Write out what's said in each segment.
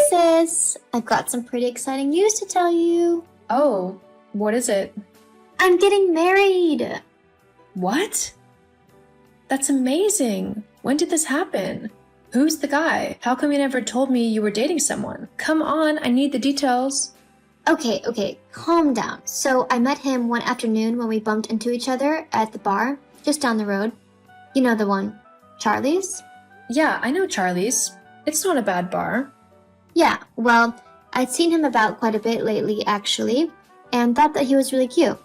sis! I've got some pretty exciting news to tell you. Oh, what is it? I'm getting married! What? That's amazing. When did this happen? Who's the guy? How come you never told me you were dating someone? Come on, I need the details. Okay, calm down. So I met him one afternoon when we bumped into each other at the bar, just down the road. You know the one. Charlie's? Yeah, I know Charlie's. It's not a bad bar. Yeah, well, I'd seen him about quite a bit lately, actually, and thought that he was really cute.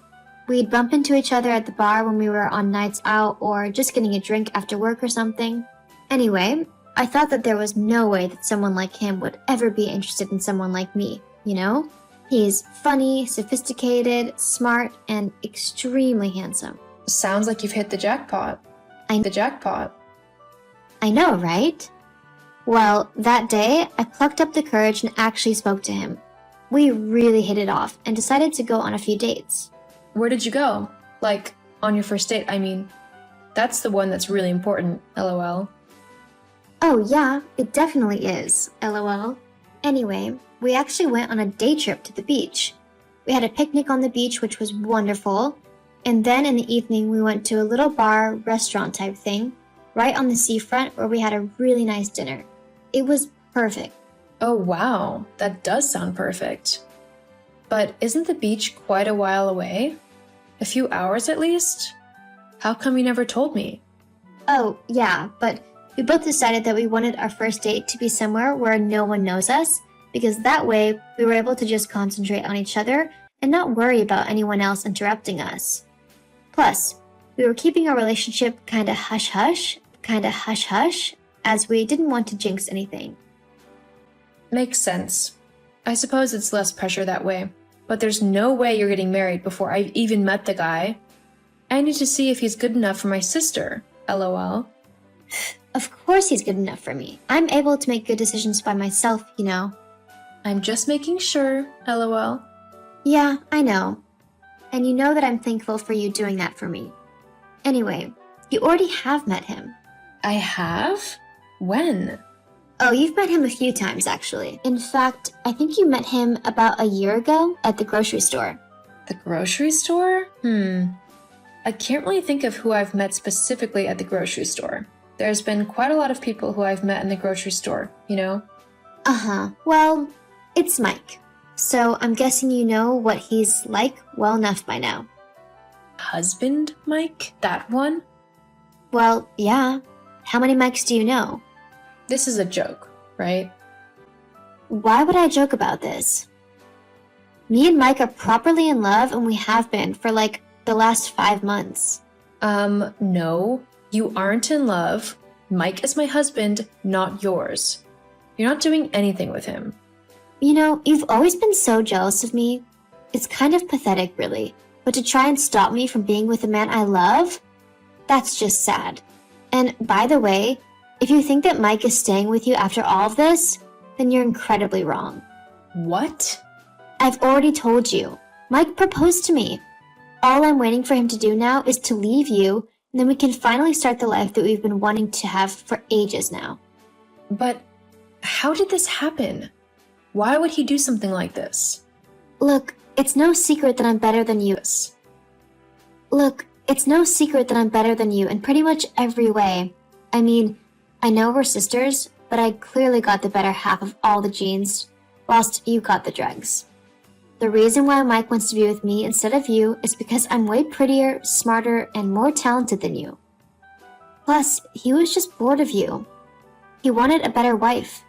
We'd bump into each other at the bar when we were on nights out or just getting a drink after work or something. Anyway, I thought that there was no way that someone like him would ever be interested in someone like me, you know? He's funny, sophisticated, smart, and extremely handsome. Sounds like you've hit the jackpot. The jackpot. I know, right? Well, that day, I plucked up the courage and actually spoke to him. We really hit it off and decided to go on a few dates. Where did you go? Like, on your first date, I mean. That's the one that's really important, lol. Oh yeah, it definitely is, lol. Anyway, we actually went on a day trip to the beach. We had a picnic on the beach, which was wonderful. And then in the evening, we went to a little bar, restaurant type thing, right on the seafront where we had a really nice dinner. It was perfect. Oh wow, that does sound perfect. But isn't the beach quite a while away? A few hours at least? How come you never told me? Oh, yeah, but we both decided that we wanted our first date to be somewhere where no one knows us, because that way we were able to just concentrate on each other and not worry about anyone else interrupting us. Plus, we were keeping our relationship kinda hush-hush, as we didn't want to jinx anything. Makes sense. I suppose it's less pressure that way. But there's no way you're getting married before I've even met the guy. I need to see if he's good enough for my sister, lol. Of course he's good enough for me. I'm able to make good decisions by myself, you know. I'm just making sure, lol. Yeah, I know. And you know that I'm thankful for you doing that for me. Anyway, you already have met him. I have? When? Oh, you've met him a few times, actually. In fact, I think you met him about a year ago at the grocery store. The grocery store? I can't really think of who I've met specifically at the grocery store. There's been quite a lot of people who I've met in the grocery store, you know? Uh-huh. Well, it's Mike. So I'm guessing you know what he's like well enough by now. Husband Mike? That one? Well, yeah. How many Mikes do you know? This is a joke, right? Why would I joke about this? Me and Mike are properly in love, and we have been for like the last 5 months. No, you aren't in love. Mike is my husband, not yours. You're not doing anything with him. You know, you've always been so jealous of me. It's kind of pathetic, really. But to try and stop me from being with a man I love? That's just sad. And by the way, if you think that Mike is staying with you after all of this, then you're incredibly wrong. What? I've already told you. Mike proposed to me. All I'm waiting for him to do now is to leave you, and then we can finally start the life that we've been wanting to have for ages now. But how did this happen? Why would he do something like this? Look, it's no secret that I'm better than you. Look, it's no secret that I'm better than you in pretty much every way. I mean, I know we're sisters, but I clearly got the better half of all the genes, whilst you got the drugs. The reason why Mike wants to be with me instead of you is because I'm way prettier, smarter, and more talented than you. Plus, he was just bored of you. He wanted a better wife.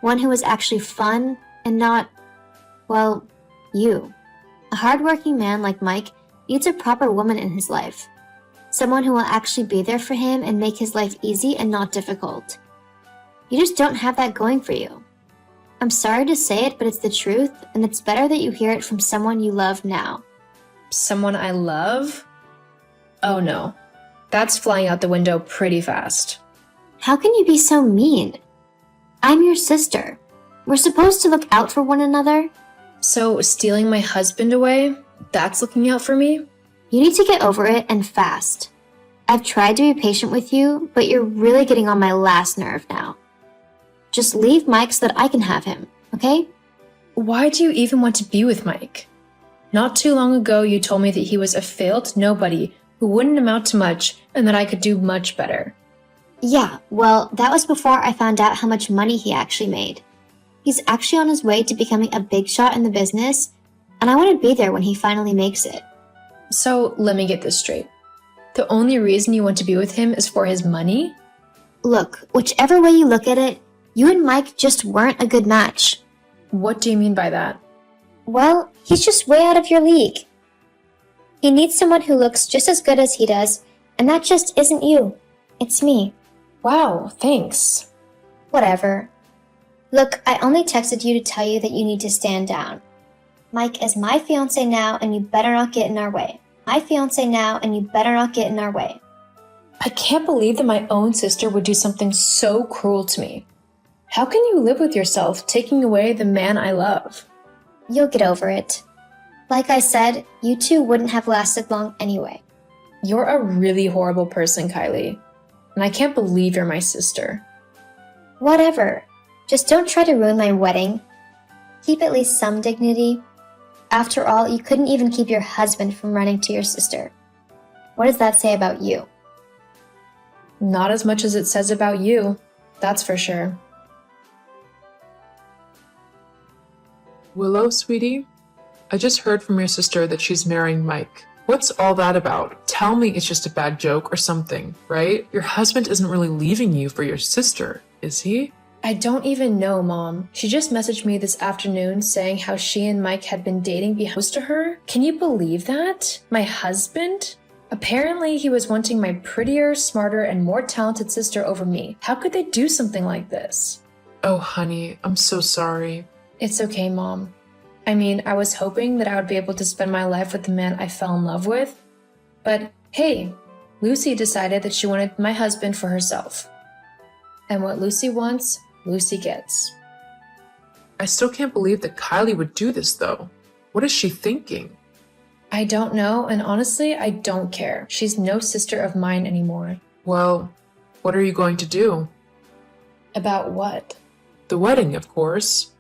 One who was actually fun and not, well, you. A hardworking man like Mike needs a proper woman in his life. Someone who will actually be there for him and make his life easy and not difficult. You just don't have that going for you. I'm sorry to say it, but it's the truth, and it's better that you hear it from someone you love now. Someone I love? Oh no. That's flying out the window pretty fast. How can you be so mean? I'm your sister. We're supposed to look out for one another. So stealing my husband away? That's looking out for me? You need to get over it and fast. I've tried to be patient with you, but you're really getting on my last nerve now. Just leave Mike so that I can have him. okay? Why do you even want to be with Mike? Not too long ago, you told me that he was a failed nobody who wouldn't amount to much and that I could do much better. Yeah, well, that was before I found out how much money he actually made. He's actually on his way to becoming a big shot in the business, and I want to be there when he finally makes it. So let me get this straight. The only reason you want to be with him is for his money? Look, whichever way you look at it, you and Mike just weren't a good match. What do you mean by that? Well, he's just way out of your league. He needs someone who looks just as good as he does, and that just isn't you. It's me. Wow, thanks. Whatever. Look, I only texted you to tell you that you need to stand down. Mike is my fiancé now, and you better not get in our way. My fiancé now, and you better not get in our way. I can't believe that my own sister would do something so cruel to me. How can you live with yourself taking away the man I love? You'll get over it. Like I said, you two wouldn't have lasted long anyway. You're a really horrible person, Kylie. And I can't believe you're my sister. Whatever. Just don't try to ruin my wedding. Keep at least some dignity. After all, you couldn't even keep your husband from running to your sister. What does that say about you? Not as much as it says about you, that's for sure. Willow, sweetie, I just heard from your sister that she's marrying Mike. What's all that about? Tell me it's just a bad joke or something, right? Your husband isn't really leaving you for your sister, is he? I don't even know, Mom. She just messaged me this afternoon saying how she and Mike had been dating behind to her. Can you believe that? My husband? Apparently, he was wanting my prettier, smarter, and more talented sister over me. How could they do something like this? Oh, honey, I'm so sorry. It's okay, Mom. I mean, I was hoping that I would be able to spend my life with the man I fell in love with. But hey, Lucy decided that she wanted my husband for herself. And what Lucy wants, Lucy gets. I still can't believe that Kylie would do this, though. What is she thinking? I don't know, and honestly, I don't care. She's no sister of mine anymore. Well, what are you going to do? About what? The wedding, of course.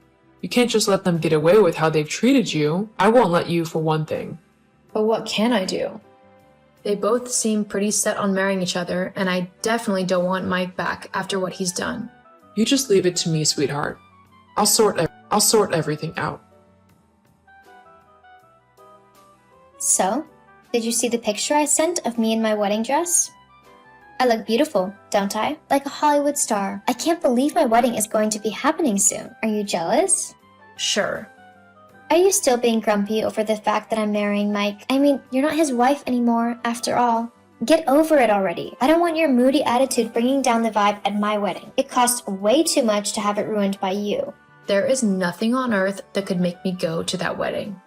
You can't just let them get away with how they've treated you. I won't let you, for one thing. But what can I do? They both seem pretty set on marrying each other, and I definitely don't want Mike back after what he's done. You just leave it to me, sweetheart. I'll sort everything out. So, did you see the picture I sent of me in my wedding dress? I look beautiful, don't I? Like a Hollywood star. I can't believe my wedding is going to be happening soon. Are you jealous? Sure. Are you still being grumpy over the fact that I'm marrying Mike? I mean, you're not his wife anymore, after all. Get over it already. I don't want your moody attitude bringing down the vibe at my wedding. It costs way too much to have it ruined by you. There is nothing on earth that could make me go to that wedding.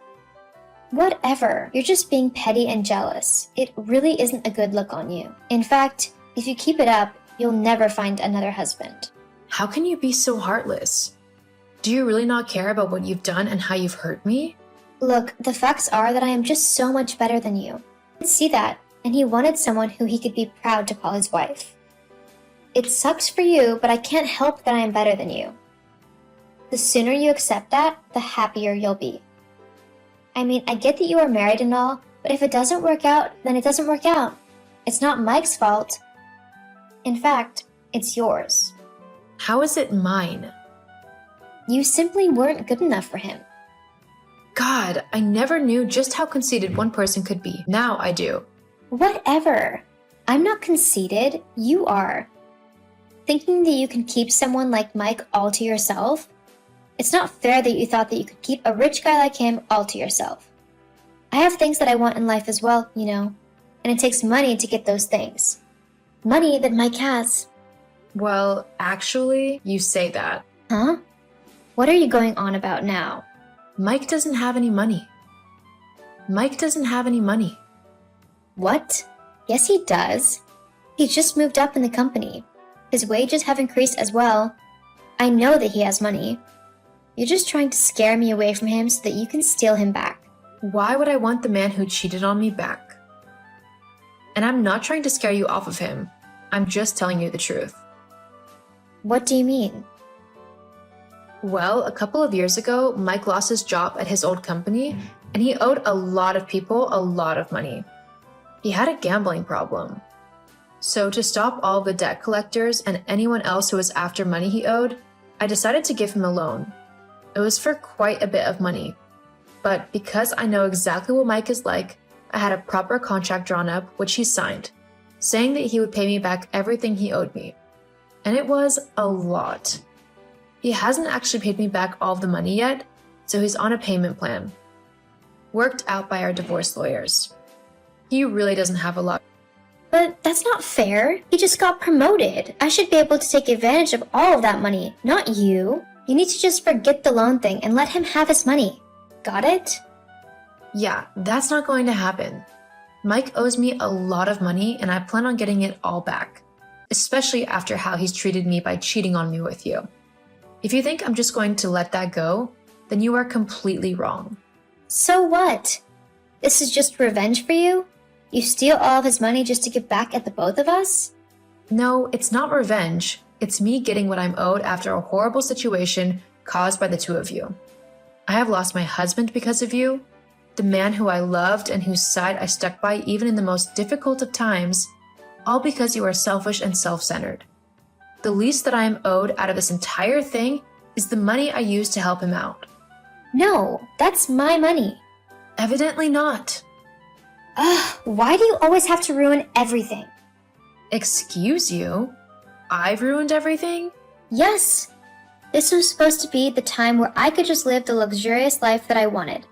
Whatever. You're just being petty and jealous. It really isn't a good look on you. In fact, if you keep it up, you'll never find another husband. How can you be so heartless? Do you really not care about what you've done and how you've hurt me? Look, the facts are that I am just so much better than you. I see that, and he wanted someone who he could be proud to call his wife. It sucks for you, but I can't help that I am better than you. The sooner you accept that, the happier you'll be. I mean, I get that you are married and all, but if it doesn't work out, then it doesn't work out. It's not Mike's fault. In fact, it's yours. How is it mine? You simply weren't good enough for him. God, I never knew just how conceited one person could be. Now I do. Whatever. I'm not conceited, you are. Thinking that you can keep someone like Mike all to yourself? It's not fair that you thought that you could keep a rich guy like him all to yourself. I have things that I want in life as well, you know, and it takes money to get those things. Money that Mike has. Well, actually, you say that. Huh? What are you going on about now? Mike doesn't have any money. Mike doesn't have any money. What? Yes, he does. He just moved up in the company. His wages have increased as well. I know that he has money. You're just trying to scare me away from him so that you can steal him back. Why would I want the man who cheated on me back? And I'm not trying to scare you off of him. I'm just telling you the truth. What do you mean? Well, a couple of years ago, Mike lost his job at his old company, and he owed a lot of people a lot of money. He had a gambling problem. So to stop all the debt collectors and anyone else who was after money he owed, I decided to give him a loan. It was for quite a bit of money. But because I know exactly what Mike is like, I had a proper contract drawn up, which he signed, saying that he would pay me back everything he owed me. And it was a lot. He hasn't actually paid me back all of the money yet, so he's on a payment plan. Worked out by our divorce lawyers. He really doesn't have a lot. But that's not fair. He just got promoted. I should be able to take advantage of all of that money, not you. You need to just forget the loan thing and let him have his money. Got it? Yeah, that's not going to happen. Mike owes me a lot of money and I plan on getting it all back, especially after how he's treated me by cheating on me with you. If you think I'm just going to let that go, then you are completely wrong. So what? This is just revenge for you? You steal all of his money just to get back at the both of us? No, it's not revenge. It's me getting what I'm owed after a horrible situation caused by the two of you. I have lost my husband because of you, the man who I loved and whose side I stuck by even in the most difficult of times, all because you are selfish and self-centered. The least that I am owed out of this entire thing is the money I used to help him out. No, that's my money. Evidently not. Ugh, why do you always have to ruin everything? Excuse you? I've ruined everything? Yes. This was supposed to be the time where I could just live the luxurious life that I wanted.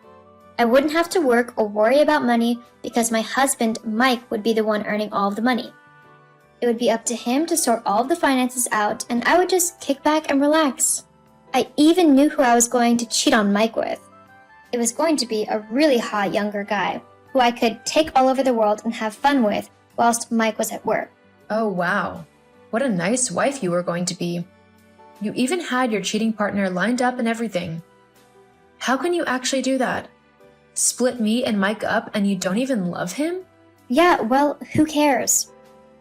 I wouldn't have to work or worry about money because my husband, Mike, would be the one earning all of the money. It would be up to him to sort all of the finances out, and I would just kick back and relax. I even knew who I was going to cheat on Mike with. It was going to be a really hot younger guy who I could take all over the world and have fun with whilst Mike was at work. Oh wow, what a nice wife you were going to be. You even had your cheating partner lined up and everything. How can you actually do that? Split me and Mike up and you don't even love him? Yeah, well, who cares?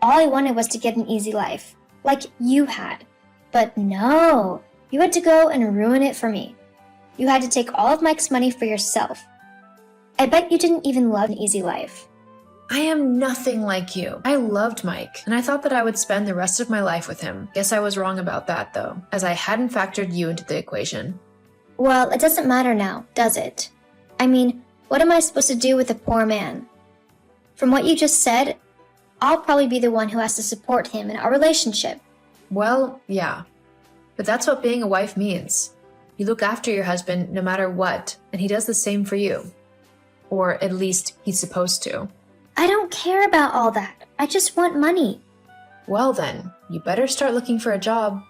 All I wanted was to get an easy life, like you had. But no, you had to go and ruin it for me. You had to take all of Mike's money for yourself. I bet you didn't even love an easy life. I am nothing like you. I loved Mike, and I thought that I would spend the rest of my life with him. Guess I was wrong about that though, as I hadn't factored you into the equation. Well, it doesn't matter now, does it? I mean, what am I supposed to do with a poor man? From what you just said, I'll probably be the one who has to support him in our relationship. Well, yeah. But that's what being a wife means. You look after your husband no matter what, and he does the same for you. Or at least he's supposed to. I don't care about all that. I just want money. Well then, you better start looking for a job.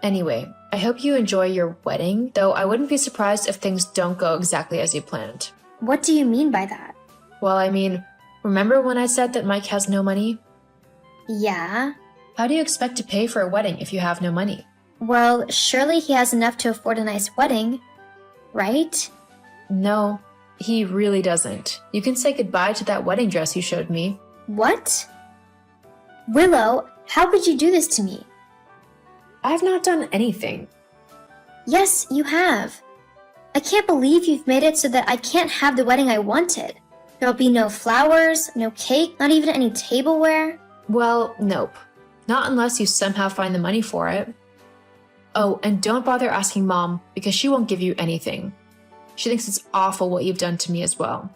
Anyway, I hope you enjoy your wedding, though I wouldn't be surprised if things don't go exactly as you planned. What do you mean by that? Well, I mean, remember when I said that Mike has no money? Yeah. How do you expect to pay for a wedding if you have no money? Well, surely he has enough to afford a nice wedding, right? No, he really doesn't. You can say goodbye to that wedding dress you showed me. What? Willow, how could you do this to me? I've not done anything. Yes, you have. I can't believe you've made it so that I can't have the wedding I wanted. There'll be no flowers, no cake, not even any tableware. Well, nope. Not unless you somehow find the money for it. Oh, and don't bother asking Mom, because she won't give you anything. She thinks it's awful what you've done to me as well.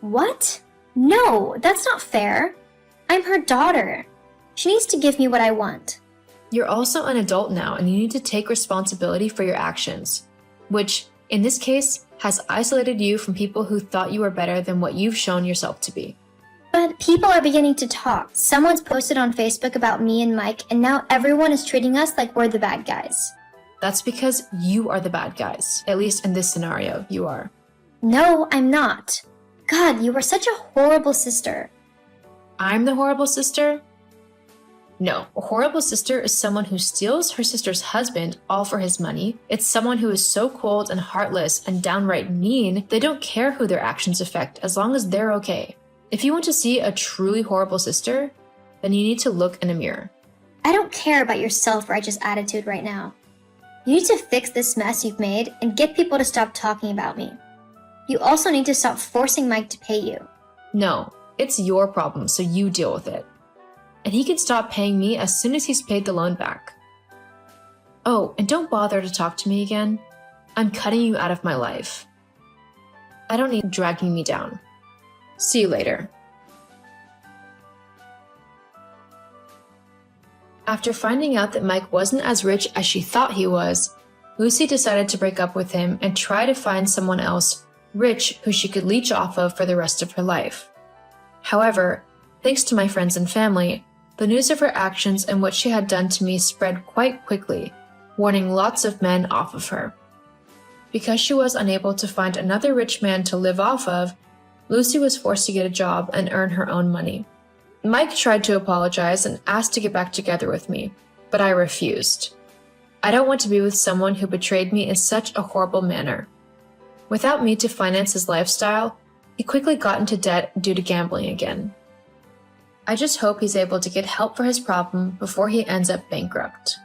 What? No, that's not fair. I'm her daughter. She needs to give me what I want. You're also an adult now, and you need to take responsibility for your actions, which, in this case, has isolated you from people who thought you were better than what you've shown yourself to be. But people are beginning to talk. Someone's posted on Facebook about me and Mike, and now everyone is treating us like we're the bad guys. That's because you are the bad guys. At least in this scenario, you are. No, I'm not. God, you were such a horrible sister. I'm the horrible sister? No, a horrible sister is someone who steals her sister's husband all for his money. It's someone who is so cold and heartless and downright mean, they don't care who their actions affect as long as they're okay. If you want to see a truly horrible sister, then you need to look in a mirror. I don't care about your self-righteous attitude right now. You need to fix this mess you've made and get people to stop talking about me. You also need to stop forcing Mike to pay you. No, it's your problem, so you deal with it. And he can stop paying me as soon as he's paid the loan back. Oh, and don't bother to talk to me again. I'm cutting you out of my life. I don't need dragging me down. See you later. After finding out that Mike wasn't as rich as she thought he was, Lucy decided to break up with him and try to find someone else rich who she could leech off of for the rest of her life. However, thanks to my friends and family, the news of her actions and what she had done to me spread quite quickly, warning lots of men off of her. Because she was unable to find another rich man to live off of, Lucy was forced to get a job and earn her own money. Mike tried to apologize and asked to get back together with me, but I refused. I don't want to be with someone who betrayed me in such a horrible manner. Without me to finance his lifestyle, he quickly got into debt due to gambling again. I just hope he's able to get help for his problem before he ends up bankrupt.